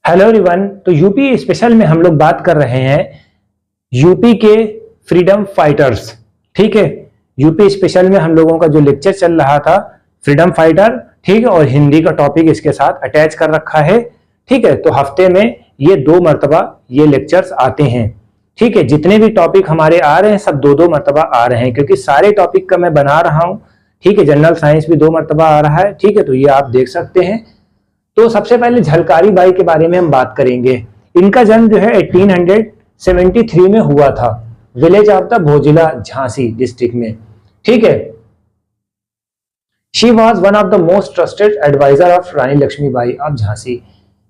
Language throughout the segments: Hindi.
Hello everyone. तो यूपी स्पेशल में हम लोग बात कर रहे हैं यूपी के फ्रीडम फाइटर्स। ठीक है, यूपी स्पेशल में हम लोगों का जो लेक्चर चल रहा था फ्रीडम फाइटर, ठीक है, और हिंदी का टॉपिक इसके साथ अटैच कर रखा है। ठीक है, तो हफ्ते में ये 2 मरतबा ये लेक्चर्स आते हैं। ठीक है, जितने भी टॉपिक हमारे आ रहे हैं सब 2-2 मरतबा आ रहे हैं, क्योंकि सारे टॉपिक का मैं बना रहा हूं। ठीक है, जनरल साइंस भी 2 मरतबा आ रहा है। ठीक है, तो ये आप देख सकते हैं। तो सबसे पहले झलकारी बाई के बारे में हम बात करेंगे। इनका जन्म जो है 1873 में हुआ था, village of the Bhojila, Jhansi district में। ठीक है, she was one of the most trusted adviser of Rani Lakshmibai of Jhansi.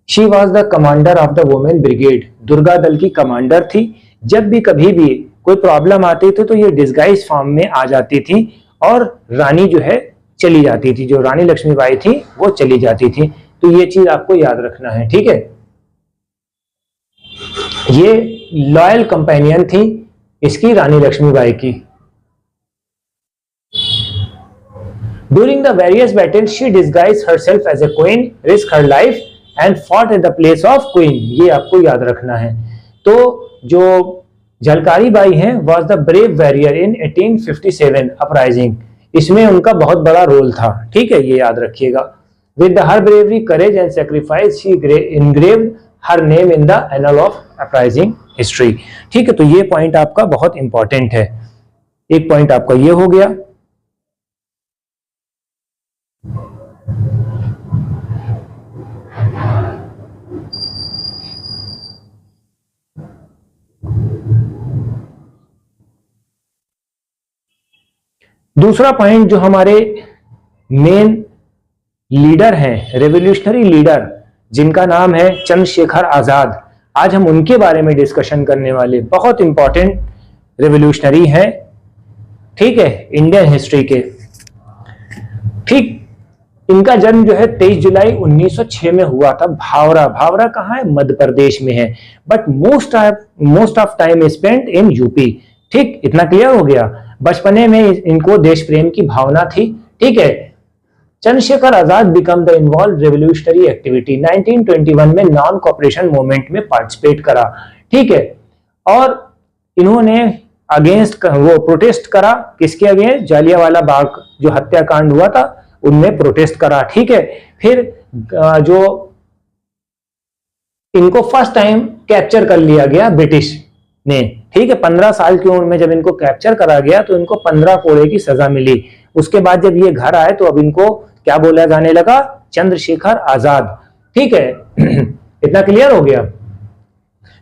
She was the commander of the women brigade, Durga Dal की कमांडर थी। जब भी कभी भी कोई प्रॉब्लम आती थी तो ये डिस्गाइज फॉर्म में आ जाती थी और रानी जो है चली जाती थी, जो रानी लक्ष्मीबाई थी वो चली जाती थी। तो ये चीज आपको याद रखना है। ठीक है, ये लॉयल कंपेनियन थी इसकी, रानी लक्ष्मीबाई की। During the various battles she disguised herself as a queen, risk her life and fought in the place of queen. ये आपको याद रखना है। तो जो झलकारी बाई हैं was the brave warrior in 1857 uprising. इसमें उनका बहुत बड़ा रोल था। ठीक है, ये याद रखिएगा। With her bravery, courage and sacrifice, she engraved her name in the annal of uprising history. ठीक है, तो ये पॉइंट आपका बहुत इंपॉर्टेंट है। एक पॉइंट आपका ये हो गया। दूसरा पॉइंट जो हमारे मेन लीडर हैं, रेवोल्यूशनरी लीडर, जिनका नाम है चंद्रशेखर आजाद। आज हम उनके बारे में डिस्कशन करने वाले। बहुत इंपॉर्टेंट रेवोल्यूशनरी हैं, ठीक है, इंडियन हिस्ट्री के। ठीक, इनका जन्म जो है 23 जुलाई 1906 में हुआ था। भावरा, भावरा कहाँ है? मध्य प्रदेश में है, but most of time spent in UP. ठीक, इतना क्लियर हो गया। बचपने में इनको देश प्रेम की भावना थी। ठीक है, Chandrashekhar Azad become the involve revolutionary activity. 1921 में नॉन कॉपरेशन मूवमेंट में पार्टिसिपेट करा। ठीक है, और इन्होंने अगेंस्ट वो प्रोटेस्ट करा। किसके अगेंस्ट? जालियांवाला बाग जो हत्याकांड हुआ था उनमें प्रोटेस्ट करा। ठीक है, फिर जो इनको फर्स्ट टाइम कैप्चर कर लिया गया ब्रिटिश ने। ठीक है, 15 साल की उम्र में जब इनको कैप्चर करा गया तो इनको 15 कोड़े की सजा मिली। उसके बाद जब ये घर आए तो अब इनको क्या बोला जाने लगा? चंद्रशेखर आजाद। ठीक है, इतना क्लियर हो गया।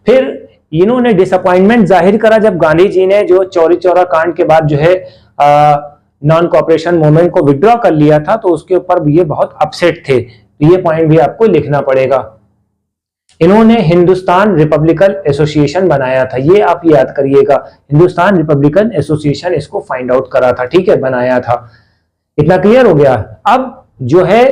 फिर इन्होंने डिसअपॉइंटमेंट जाहिर करा जब गांधी जी ने जो चौरी चौरा कांड के बाद जो है नॉन कॉपरेशन मूवमेंट को विड्रॉ कर लिया था, तो उसके ऊपर ये बहुत अपसेट थे। तो ये पॉइंट भी आपको लिखना पड़ेगा। इन्होंने हिंदुस्तान रिपब्लिकन एसोसिएशन बनाया था। ये आप याद करिएगा, हिंदुस्तान रिपब्लिकन एसोसिएशन इसको फाइंड आउट करा था। ठीक है, बनाया था। इतना क्लियर हो गया। अब जो है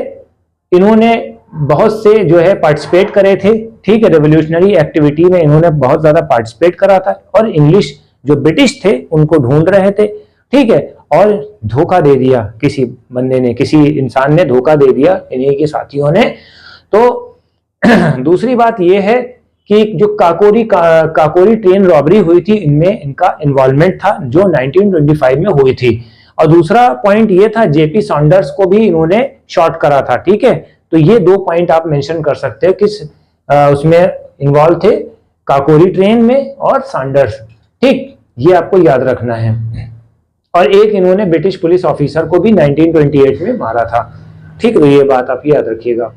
इन्होंने बहुत से जो है पार्टिसिपेट करे थे। ठीक है, रेवोल्यूशनरी एक्टिविटी में इन्होंने बहुत ज्यादा पार्टिसिपेट करा था, और इंग्लिश जो ब्रिटिश थे उनको ढूंढ रहे थे। ठीक है, और धोखा दे दिया किसी बंदे ने, किसी इंसान ने धोखा दे दिया इन्हीं के साथियों ने। तो दूसरी बात यह है कि जो काकोरी ट्रेन रॉबरी हुई थी, इनमें इनका इन्वॉल्वमेंट था, जो 1925 में हुई थी। और दूसरा पॉइंट ये था, जेपी सॉन्डर्स को भी इन्होंने शॉर्ट करा था। ठीक है, तो ये 2 पॉइंट आप मेंशन कर सकते हो किस उसमें इन्वॉल्व थे, काकोरी ट्रेन में और सॉन्डर्स। ठीक, ये आपको याद रखना है। और एक इन्होंने ब्रिटिश पुलिस ऑफिसर को भी 1928 में मारा था। ठीक, तो ये बात आप याद रखिएगा।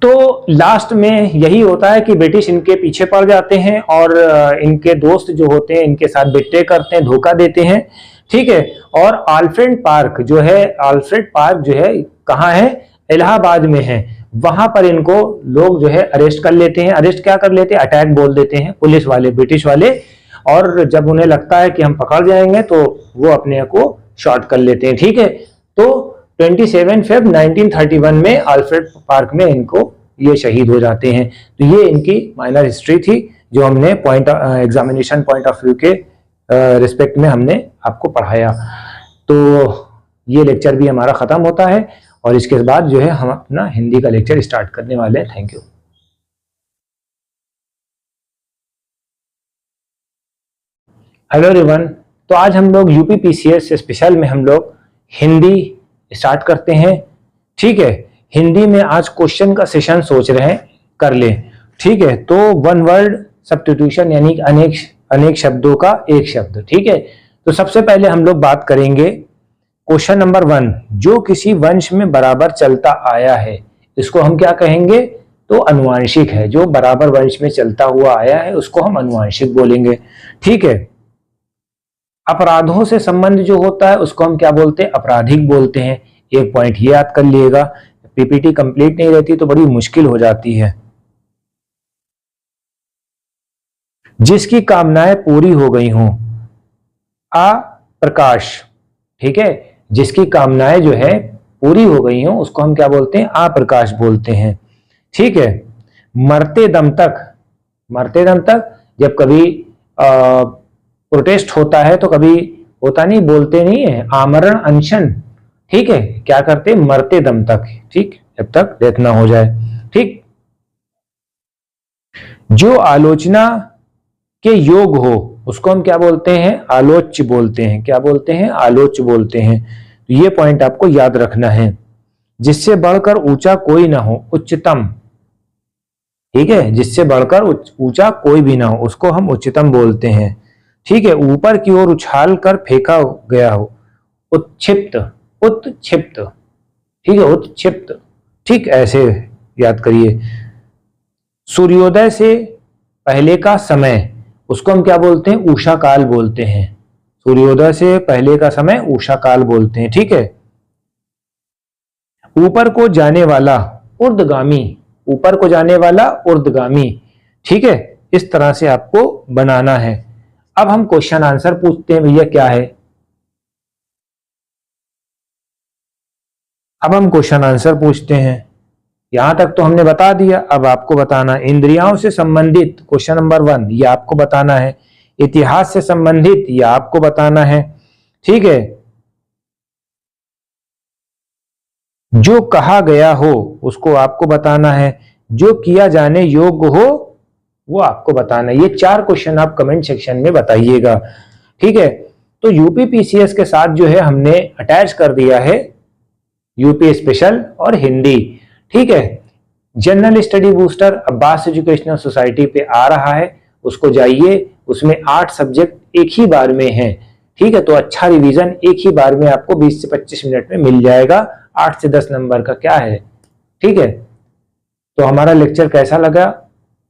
तो लास्ट में यही होता है कि ब्रिटिश इनके पीछे पड़ जाते हैं और इनके दोस्त जो होते हैं इनके साथ बिट्टे करते हैं, धोखा देते हैं। ठीक है, और आल्फ्रेड पार्क जो है कहाँ है? इलाहाबाद में है। वहां पर इनको लोग जो है अरेस्ट कर लेते हैं। अरेस्ट क्या कर लेते हैं? अटैक बोल देते हैं पुलिस वाले, ब्रिटिश वाले। और जब उन्हें लगता है कि हम पकड़ जाएंगे तो वो अपने को शॉर्ट कर लेते हैं। ठीक है, तो 27 फरवरी 1931 में आल्फ्रेड पार्क में इनको ये शहीद हो जाते हैं। तो ये इनकी माइनर हिस्ट्री थी जो हमने एग्जामिनेशन पॉइंट ऑफ व्यू के रिस्पेक्ट में हमने आपको पढ़ाया। तो ये लेक्चर भी हमारा खत्म होता है और इसके बाद जो है हम अपना हिंदी का लेक्चर स्टार्ट करने वाले हैं। Thank you. हेलो एवरीवन, तो आज हम लोग यूपी पीसीएस स्पेशल में हम लोग हिंदी स्टार्ट करते हैं। ठीक है, हिंदी में आज क्वेश्चन का सेशन सोच रहे हैं कर ले। ठीक है, तो वन वर्ड सब्स्टिट्यूशन यानी अनेक शब्दों का एक शब्द। ठीक है, तो सबसे पहले हम लोग बात करेंगे क्वेश्चन नंबर 1, जो किसी वंश में बराबर चलता आया है, इसको हम क्या कहेंगे? तो अनुवांशिक है। जो बराबर वंश में चलता हुआ आया है उसको हम अनुवांशिक बोलेंगे। ठीक है, अपराधों से संबंध जो होता है उसको हम क्या बोलते हैं? आपराधिक बोलते हैं। एक पॉइंट ये याद कर लिएगा, पीपीटी कंप्लीट नहीं रहती तो बड़ी मुश्किल हो जाती है। जिसकी कामनाएं पूरी हो गई हों, अप्रकाश। ठीक है, जिसकी कामनाएं जो है पूरी हो गई हों उसको हम क्या बोलते हैं? अप्रकाश बोलते हैं। ठीक है, मरते दम तक जब कभी प्रोटेस्ट होता है तो कभी होता नहीं, बोलते नहीं है आमरण अनशन। ठीक है, क्या करते? मरते दम तक। ठीक, जब तक डेथ ना हो जाए। ठीक, जो आलोचना के योग हो उसको हम क्या बोलते हैं? आलोच्य बोलते हैं। क्या बोलते हैं? आलोच्य बोलते हैं। तो ये पॉइंट आपको याद रखना है। जिससे बढ़कर ऊंचा कोई ना हो, उच्चतम। ठीक है, जिससे बढ़कर ऊंचा कोई भी ना हो उसको हम उच्चतम बोलते हैं। ठीक है, ऊपर की ओर उछाल कर फेंका गया हो, उत्क्षिप्त। ठीक है, उत्क्षिप्त। ठीक, ऐसे याद करिए। सूर्योदय से पहले का समय उसको हम क्या बोलते हैं? उषा काल बोलते हैं। सूर्योदय से पहले का समय उषा काल बोलते हैं। ठीक है, ऊपर को जाने वाला ऊर्ध्वगामी, ऊपर को जाने वाला ऊर्ध्वगामी। ठीक है, इस तरह से आपको बनाना है। अब हम क्वेश्चन आंसर पूछते हैं भैया, क्या है? अब हम क्वेश्चन आंसर पूछते हैं। यहां तक तो हमने बता दिया, अब आपको बताना इंद्रियों से संबंधित क्वेश्चन नंबर 1 ये आपको बताना है। इतिहास से संबंधित ये आपको बताना है। ठीक है, जो कहा गया हो उसको आपको बताना है, जो किया जाने योग्य हो वो आपको बताना है। ये 4 क्वेश्चन आप कमेंट सेक्शन में बताइएगा। ठीक है, तो यूपी पीसीएस के साथ जो है हमने अटैच कर दिया है यूपी स्पेशल और हिंदी। ठीक है, general study booster Abbas educational society पे आ रहा है, उसको जाइए, उसमें 8 सब्जेक्ट एक ही बार में हैं। ठीक है, तो अच्छा रिवीजन एक ही बार में आपको 20 से 25 मिनट में मिल जाएगा। 8 से 10 नंबर का क्या है। ठीक है, तो हमारा लेक्चर कैसा लगा?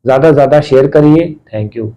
ज्यादा शेयर करिए। Thank you.